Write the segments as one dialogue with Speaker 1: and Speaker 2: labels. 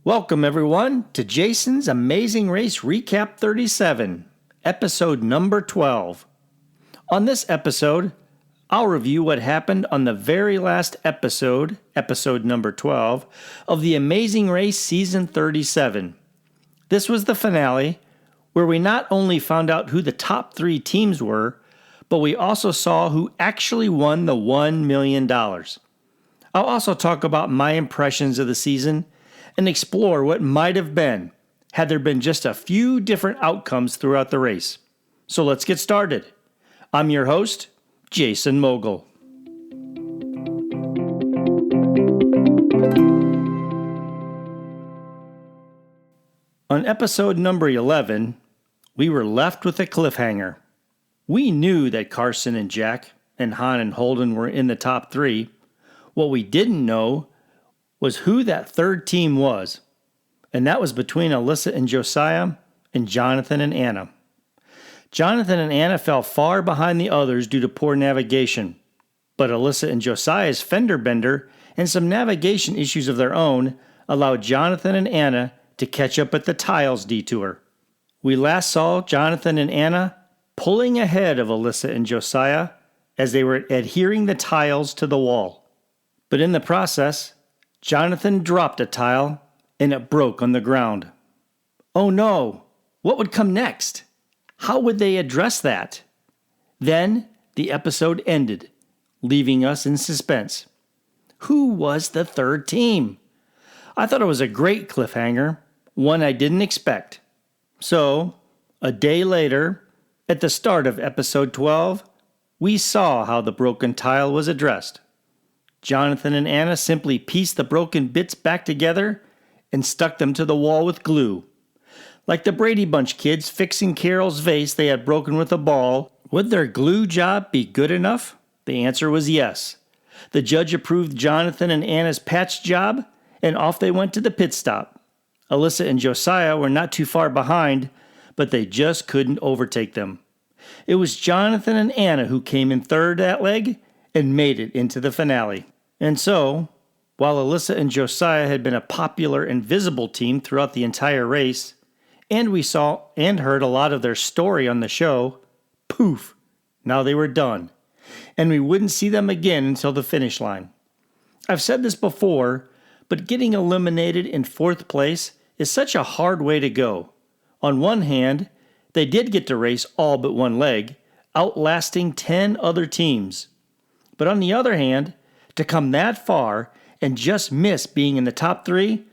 Speaker 1: Welcome, everyone, to Jason's Amazing Race Recap 37, episode number 12. On this episode, I'll review what happened on the very last episode, episode number 12, of the Amazing Race Season 37. This was the finale, where we not only found out who the top 3 teams were, but we also saw who actually won the $1 million. I'll also talk about my impressions of the season and explore what might have been had there been just a few different outcomes throughout the race. So let's get started. I'm your host, Jason Mogul. On episode number 11, we were left with a cliffhanger. We knew that Carson and Jack and Han and Holden were in the top 3. What we didn't know was who that third team was, and that was between Alyssa and Josiah and Jonathan and Anna. Jonathan and Anna fell far behind the others due to poor navigation, but Alyssa and Josiah's fender bender and some navigation issues of their own allowed Jonathan and Anna to catch up at the tiles detour. We last saw Jonathan and Anna pulling ahead of Alyssa and Josiah as they were adhering the tiles to the wall. But in the process, Jonathan dropped a tile, and it broke on the ground. Oh no! What would come next? How would they address that? Then the episode ended, leaving us in suspense. Who was the third team? I thought it was a great cliffhanger, one I didn't expect. So, a day later, at the start of episode 12, we saw how the broken tile was addressed. Jonathan and Anna simply pieced the broken bits back together and stuck them to the wall with glue. Like the Brady Bunch kids fixing Carol's vase they had broken with a ball, would their glue job be good enough? The answer was yes. The judge approved Jonathan and Anna's patch job, and off they went to the pit stop. Alyssa and Josiah were not too far behind, but they just couldn't overtake them. It was Jonathan and Anna who came in third that leg and made it into the finale. And so, while Alyssa and Josiah had been a popular and visible team throughout the entire race, and we saw and heard a lot of their story on the show, poof, now they were done, and we wouldn't see them again until the finish line. I've said this before, but getting eliminated in 4th place is such a hard way to go. On one hand, they did get to race all but one leg, outlasting 10 other teams. But on the other hand, to come that far and just miss being in the top 3,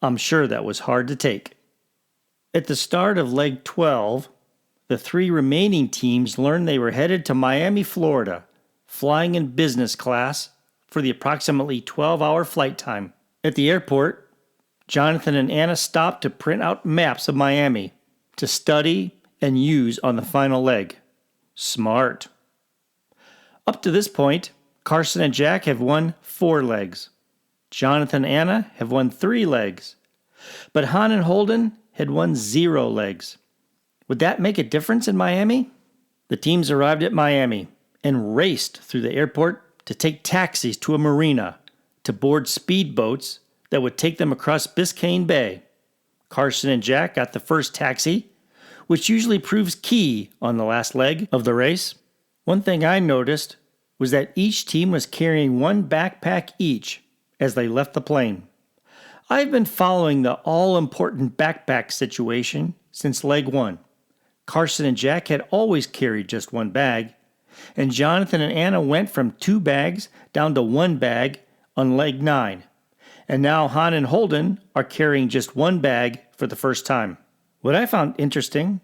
Speaker 1: I'm sure that was hard to take. At the start of leg 12, the 3 remaining teams learned they were headed to Miami, Florida, flying in business class for the approximately 12-hour flight time. At the airport, Jonathan and Anna stopped to print out maps of Miami to study and use on the final leg. Smart. Up to this point, Carson and Jack have won 4 legs. Jonathan and Anna have won 3 legs. But Han and Holden had won 0 legs. Would that make a difference in Miami? The teams arrived at Miami and raced through the airport to take taxis to a marina to board speedboats that would take them across Biscayne Bay. Carson and Jack got the first taxi, which usually proves key on the last leg of the race. One thing I noticed was that each team was carrying one backpack each as they left the plane. I've been following the all-important backpack situation since leg 1. Carson and Jack had always carried just one bag, and Jonathan and Anna went from 2 bags down to 1 bag on leg 9. And now Han and Holden are carrying just 1 bag for the first time. What I found interesting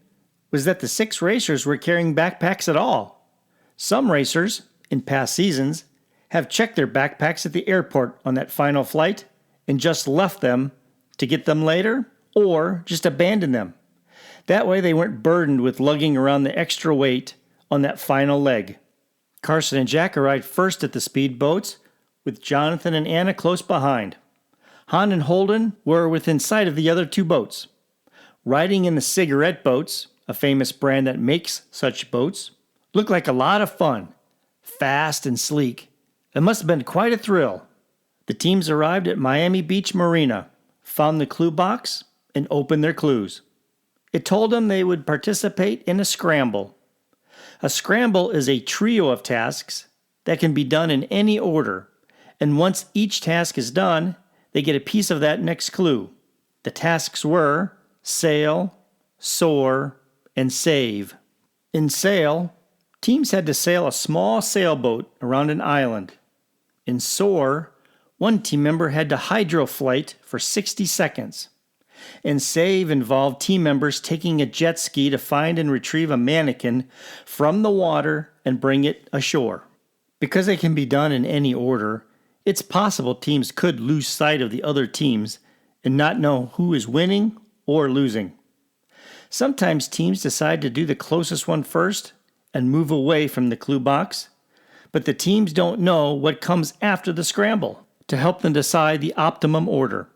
Speaker 1: was that the 6 racers were carrying backpacks at all. Some racers, in past seasons, have checked their backpacks at the airport on that final flight and just left them to get them later or just abandoned them. That way they weren't burdened with lugging around the extra weight on that final leg. Carson and Jack arrived first at the speedboats, with Jonathan and Anna close behind. Han and Holden were within sight of the other 2 boats. Riding in the cigarette boats, a famous brand that makes such boats, looked like a lot of fun. Fast and sleek. It must have been quite a thrill. The teams arrived at Miami Beach Marina, found the clue box and opened their clues. It told them they would participate in a scramble. A scramble is a trio of tasks that can be done in any order, and once each task is done, they get a piece of that next clue. The tasks were sail, soar, and save. In sail, teams had to sail a small sailboat around an island. In soar, one team member had to hydroflight for 60 seconds. And save involved team members taking a jet ski to find and retrieve a mannequin from the water and bring it ashore. Because they can be done in any order, it's possible teams could lose sight of the other teams and not know who is winning or losing. Sometimes teams decide to do the closest one first and move away from the clue box, but the teams don't know what comes after the scramble to help them decide the optimum order.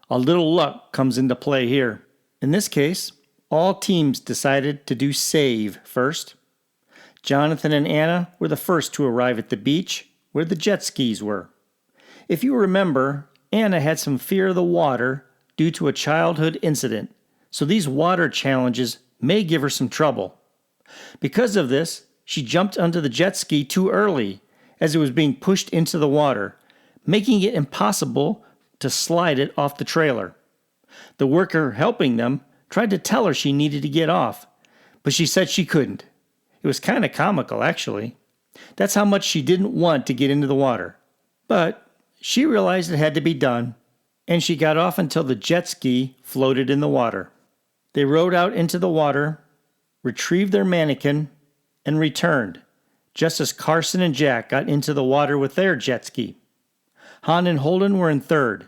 Speaker 1: A little luck comes into play here. In this case, all teams decided to do save first. Jonathan and Anna were the first to arrive at the beach where the jet skis were. If you remember, Anna had some fear of the water due to a childhood incident, so these water challenges may give her some trouble. Because of this, she jumped onto the jet ski too early as it was being pushed into the water, making it impossible to slide it off the trailer. The worker helping them tried to tell her she needed to get off, but she said she couldn't. It was kind of comical, actually. That's how much she didn't want to get into the water. But she realized it had to be done, and she got off until the jet ski floated in the water. They rode out into the water, retrieved their mannequin, and returned, just as Carson and Jack got into the water with their jet ski. Han and Holden were in third.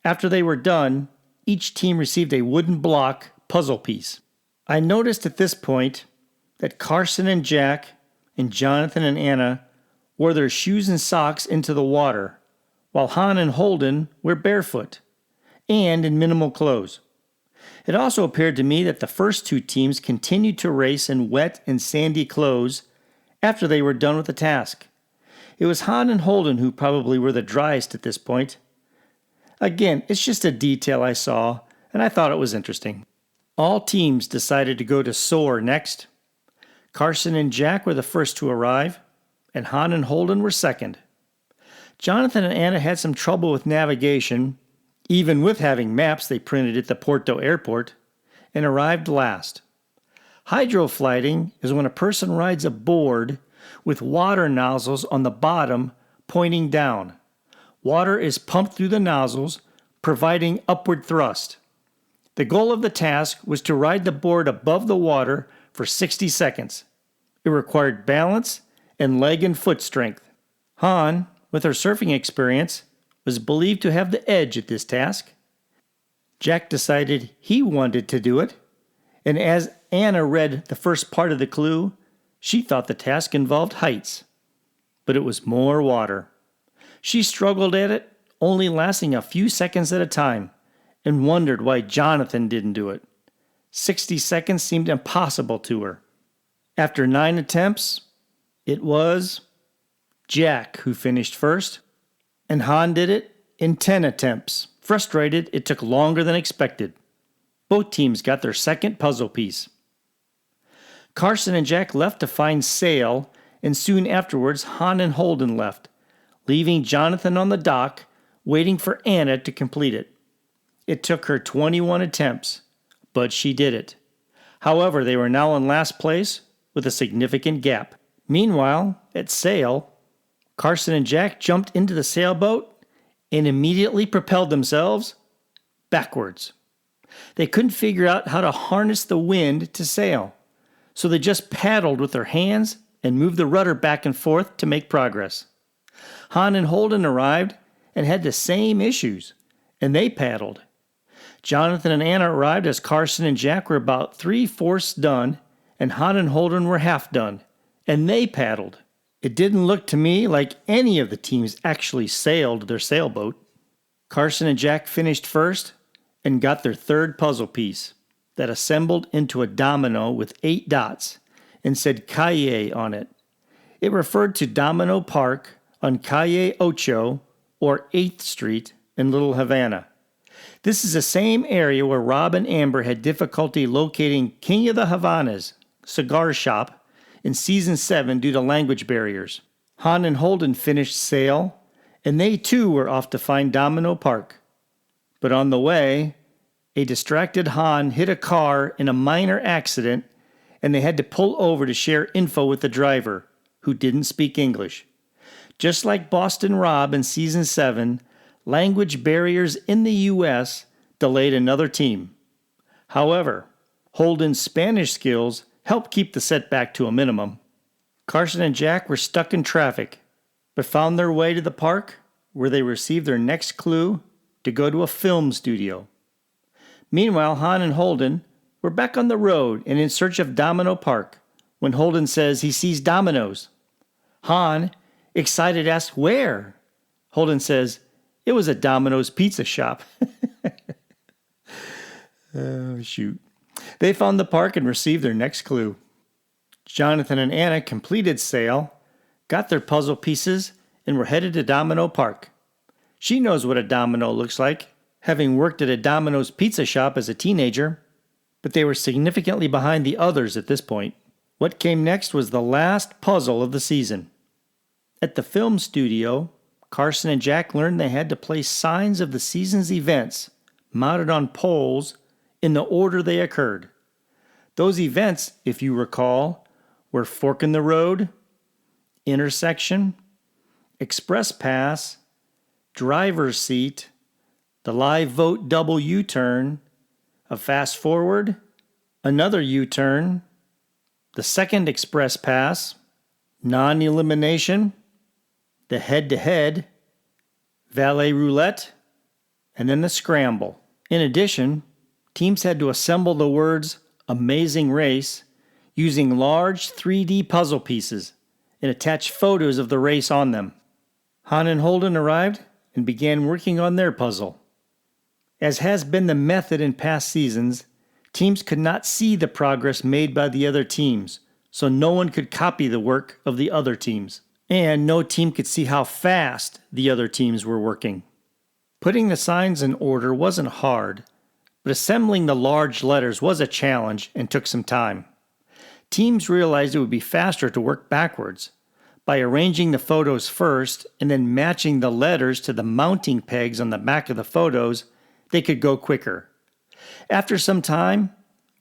Speaker 1: After they were done, each team received a wooden block puzzle piece. I noticed at this point that Carson and Jack and Jonathan and Anna wore their shoes and socks into the water, while Han and Holden were barefoot and in minimal clothes. It also appeared to me that the first two teams continued to race in wet and sandy clothes after they were done with the task. It was Han and Holden who probably were the driest at this point. Again, it's just a detail I saw, and I thought it was interesting. All teams decided to go to soar next. Carson and Jack were the first to arrive, and Han and Holden were second. Jonathan and Anna had some trouble with navigation, even with having maps they printed at the Porto airport, and arrived last. Hydroflighting is when a person rides a board with water nozzles on the bottom pointing down. Water is pumped through the nozzles, providing upward thrust. The goal of the task was to ride the board above the water for 60 seconds. It required balance and leg and foot strength. Han, with her surfing experience, was believed to have the edge at this task. Jack decided he wanted to do it, and as Anna read the first part of the clue, she thought the task involved heights. But it was more water. She struggled at it, only lasting a few seconds at a time, and wondered why Jonathan didn't do it. 60 seconds seemed impossible to her. After 9 attempts, it was Jack who finished first, and Han did it in 10 attempts. Frustrated, it took longer than expected. Both teams got their second puzzle piece. Carson and Jack left to find sail, and soon afterwards Han and Holden left, leaving Jonathan on the dock, waiting for Anna to complete it. It took her 21 attempts, but she did it. However, they were now in last place with a significant gap. Meanwhile, at sail, Carson and Jack jumped into the sailboat and immediately propelled themselves backwards. They couldn't figure out how to harness the wind to sail, so they just paddled with their hands and moved the rudder back and forth to make progress. Han and Holden arrived and had the same issues, and they paddled. Jonathan and Anna arrived as Carson and Jack were about 3/4 done, and Han and Holden were half done, and they paddled. It didn't look to me like any of the teams actually sailed their sailboat. Carson and Jack finished first and got their third puzzle piece that assembled into a domino with 8 dots and said Calle on it. It referred to Domino Park on Calle Ocho or 8th Street in Little Havana. This is the same area where Rob and Amber had difficulty locating King of the Havanas cigar shop in Season 7 due to language barriers. Han and Holden finished sail, and they too were off to find Domino Park. But on the way, a distracted Han hit a car in a minor accident, and they had to pull over to share info with the driver, who didn't speak English. Just like Boston Rob in Season 7, language barriers in the U.S. delayed another team. However, Holden's Spanish skills helped keep the setback to a minimum. Carson and Jack were stuck in traffic, but found their way to the park where they received their next clue to go to a film studio. Meanwhile, Han and Holden were back on the road and in search of Domino Park when Holden says he sees dominoes. Han, excited, asks where. Holden says it was a Domino's pizza shop. Oh, shoot. They found the park and received their next clue. Jonathan and Anna completed sail, got their puzzle pieces, and were headed to Domino Park. She knows what a domino looks like, having worked at a Domino's pizza shop as a teenager, but they were significantly behind the others at this point. What came next was the last puzzle of the season. At the film studio, Carson and Jack learned they had to place signs of the season's events mounted on poles in the order they occurred. Those events, if you recall, were Fork in the Road, Intersection, Express Pass, Driver's Seat, the Live Vote Double U-Turn, a Fast Forward, another U-Turn, the Second Express Pass, Non-Elimination, the Head-to-Head, Valet Roulette, and then the Scramble. In addition, teams had to assemble the words Amazing Race using large 3D puzzle pieces and attach photos of the race on them. Han and Holden arrived and began working on their puzzle. As has been the method in past seasons, teams could not see the progress made by the other teams, so no one could copy the work of the other teams, and no team could see how fast the other teams were working. Putting the signs in order wasn't hard, but assembling the large letters was a challenge and took some time. Teams realized it would be faster to work backwards. By arranging the photos first and then matching the letters to the mounting pegs on the back of the photos, they could go quicker. After some time,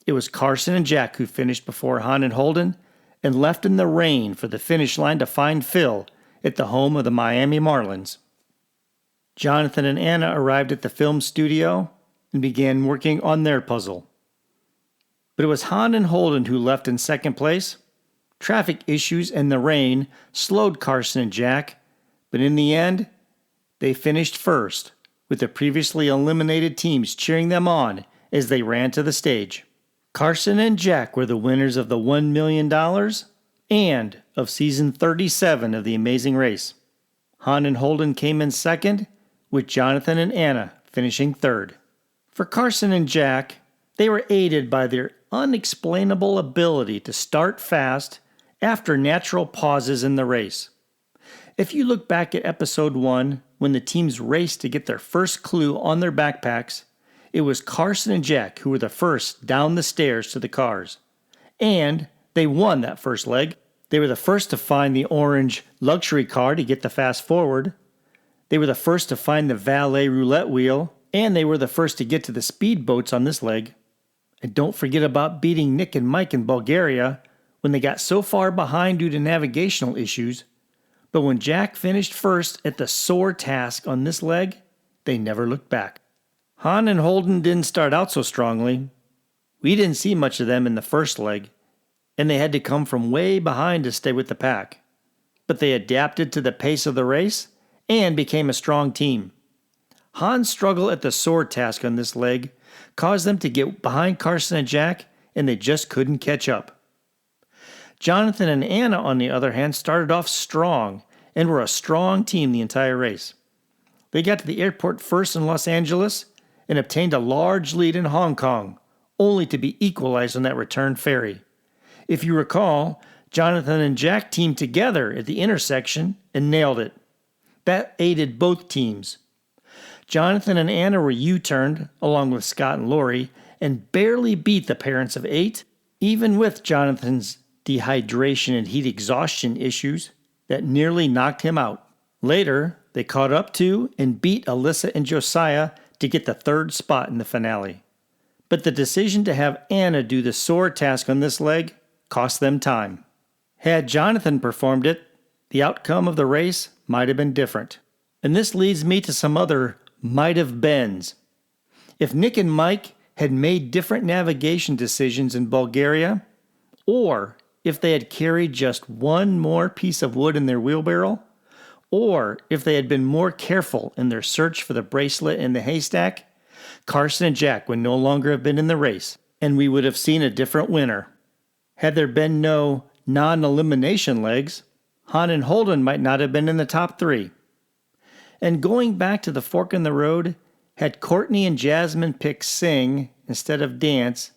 Speaker 1: it was Carson and Jack who finished before Han and Holden and left in the rain for the finish line to find Phil at the home of the Miami Marlins. Jonathan and Anna arrived at the film studio and began working on their puzzle. But it was Han and Holden who left in second place. Traffic issues and the rain slowed Carson and Jack, but in the end, they finished first, with the previously eliminated teams cheering them on as they ran to the stage. Carson and Jack were the winners of the $1 million and of Season 37 of The Amazing Race. Han and Holden came in second, with Jonathan and Anna finishing third. For Carson and Jack, they were aided by their unexplainable ability to start fast after natural pauses in the race. If you look back at Episode 1, when the teams raced to get their first clue on their backpacks, it was Carson and Jack who were the first down the stairs to the cars. And they won that first leg. They were the first to find the orange luxury car to get the fast forward. They were the first to find the valet roulette wheel, and they were the first to get to the speed boats on this leg. And don't forget about beating Nick and Mike in Bulgaria when they got so far behind due to navigational issues. But when Jack finished first at the sore task on this leg, they never looked back. Han and Holden didn't start out so strongly. We didn't see much of them in the first leg, and they had to come from way behind to stay with the pack. But they adapted to the pace of the race and became a strong team. Han's struggle at the sword task on this leg caused them to get behind Carson and Jack, and they just couldn't catch up. Jonathan and Anna, on the other hand, started off strong and were a strong team the entire race. They got to the airport first in Los Angeles and obtained a large lead in Hong Kong, only to be equalized on that return ferry. If you recall, Jonathan and Jack teamed together at the intersection and nailed it. That aided both teams. Jonathan and Anna were U-turned, along with Scott and Lori, and barely beat the parents of 8, even with Jonathan's dehydration and heat exhaustion issues that nearly knocked him out. Later, they caught up to and beat Alyssa and Josiah to get the 3rd spot in the finale. But the decision to have Anna do the sore task on this leg cost them time. Had Jonathan performed it, the outcome of the race might have been different. And this leads me to some other might have beens. If Nick and Mike had made different navigation decisions in Bulgaria, or if they had carried just one more piece of wood in their wheelbarrow, or if they had been more careful in their search for the bracelet in the haystack, Carson and Jack would no longer have been in the race, and we would have seen a different winner. Had there been no non-elimination legs, Han and Holden might not have been in the top 3. And going back to the fork in the road, had Courtney and Jasmine picked sing instead of dance,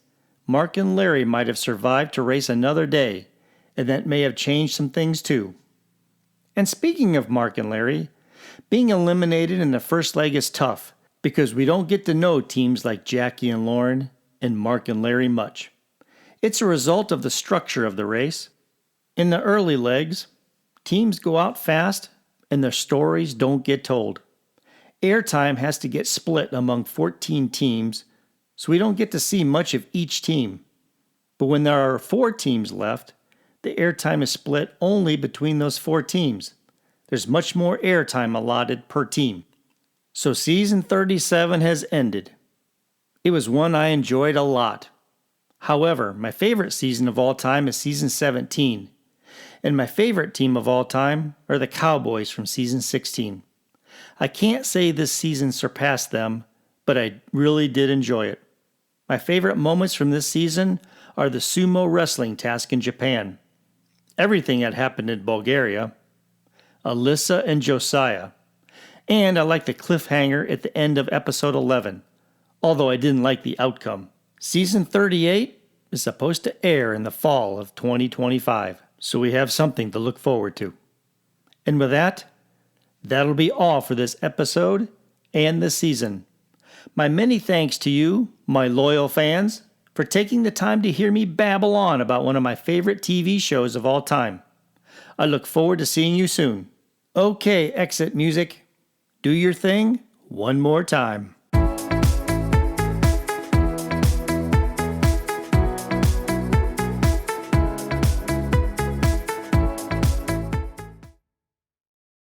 Speaker 1: Mark and Larry might have survived to race another day, and that may have changed some things too. And speaking of Mark and Larry, being eliminated in the first leg is tough because we don't get to know teams like Jackie and Lauren and Mark and Larry much. It's a result of the structure of the race. In the early legs, teams go out fast and their stories don't get told. Airtime has to get split among 14 teams, so we don't get to see much of each team. But when there are 4 teams left, the airtime is split only between those 4 teams. There's much more airtime allotted per team. So season 37 has ended. It was one I enjoyed a lot. However, my favorite season of all time is season 17. And my favorite team of all time are the Cowboys from season 16. I can't say this season surpassed them, but I really did enjoy it. My favorite moments from this season are the sumo wrestling task in Japan, everything that happened in Bulgaria, Alyssa and Josiah, and I like the cliffhanger at the end of episode 11, although I didn't like the outcome. Season 38 is supposed to air in the fall of 2025, so we have something to look forward to. And with that, that'll be all for this episode and this season. My many thanks to you, my loyal fans, for taking the time to hear me babble on about one of my favorite TV shows of all time. I look forward to seeing you soon. Okay, exit music. Do your thing one more time.